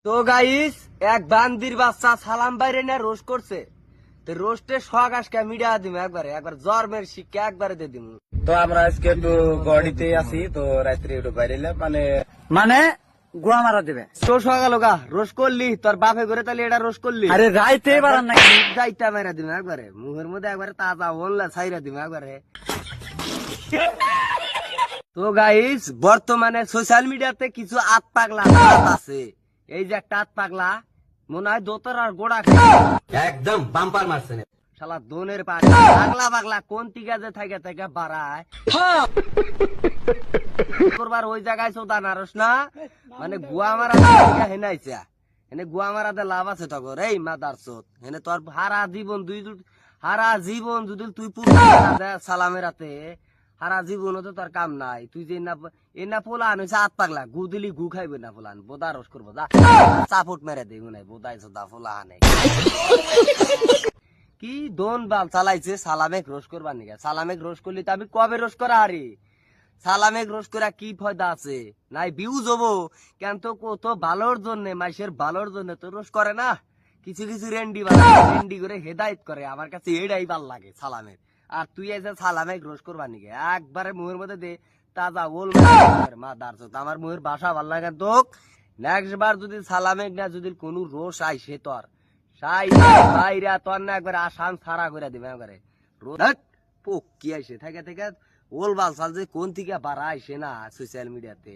তো গাইস এক বান্দির বাচ্চা সালাম বাইরে না রোস্ট করছে, তো রোস্টের শখ আজকে মিডিয়া দিম একবার জর্মের শিক্ষা একবারে দিয়ে দিম। তো আমরা আজকে একটু গড়িতে আছি, তো রাত্রে একটু বাইরে মানে মানে গুয়া মারা দেবে। তো সকাল গা রোস্ট করলি, তোর বাপে করে তাহলে এটা রোস্ট করলি। আরে রাইতে বাড়ান নাকি? যাইতা মেরা দিম একবারে, মুখের মধ্যে একবারে তাজা ওনলা ছাইরা দিম একবারে। তো গাইস বর্তমানে সোশ্যাল মিডিয়াতে কিছু আত পাগলা আছে। এই যে একটা আত পাগলা মনে হয় দোতরার গোড়া একদম বাম্পার মারছে। শালা দোনের পাগলা পাগলা কোন টিকা যে থাকে থেকে বাড়ায় করবার ওই জায়গায় চোদা নারস না, মানে গুয়া মারা হেনাইছে এনে গুয়া মারাতে লাভ আছে তখন। এই মাদার চোদ এনে তোর হারা জীবন যদি তুই সালামের হাতে হারা জীবন তো তোর কাম নাই। তুই যে না পোলান হয়েছে আত পাগলা গু দিলি গু খাইবে না পোলান, বোদা রস করবো যা চাপট মেরে দেব নাই বোদাই চোদা পোলা আনে কি দোন বাল চালাইছে সালামেক রোজ করবার নিকে। সালামেক রোজ করলি তো আমি কবে রোজ করা হারি? সালামেক রোজ করা কি ফায়দা আছে? নাই ভিউজ হবো কেন? তো কত ভালোর জন্য, মাইসের ভালোর জন্য তো রোজ করে না। কিছু কিছু রেন্ডি করে হেদায়ত করে, আমার কাছে এটাই ভাল লাগে সালামের। আর তুই এসে সালামেক রোজ করবার নিকে একবারে মুহের মধ্যে দে তাজা ওল মা দাঁড়ছ। আমার মুহের বাসা ভাল লাগে তো নেক্সট বার যদি সালামেক না যদি কোনো রোষ আই সে তোর বাইরা তোর না একবার আসাম ছাড়া করে দিবে একবারে। পোক কি আইসে থেকে থেকে ওল বাল সাল যে কোন থেকে বাড়া আইসে না সোশ্যাল মিডিয়াতে।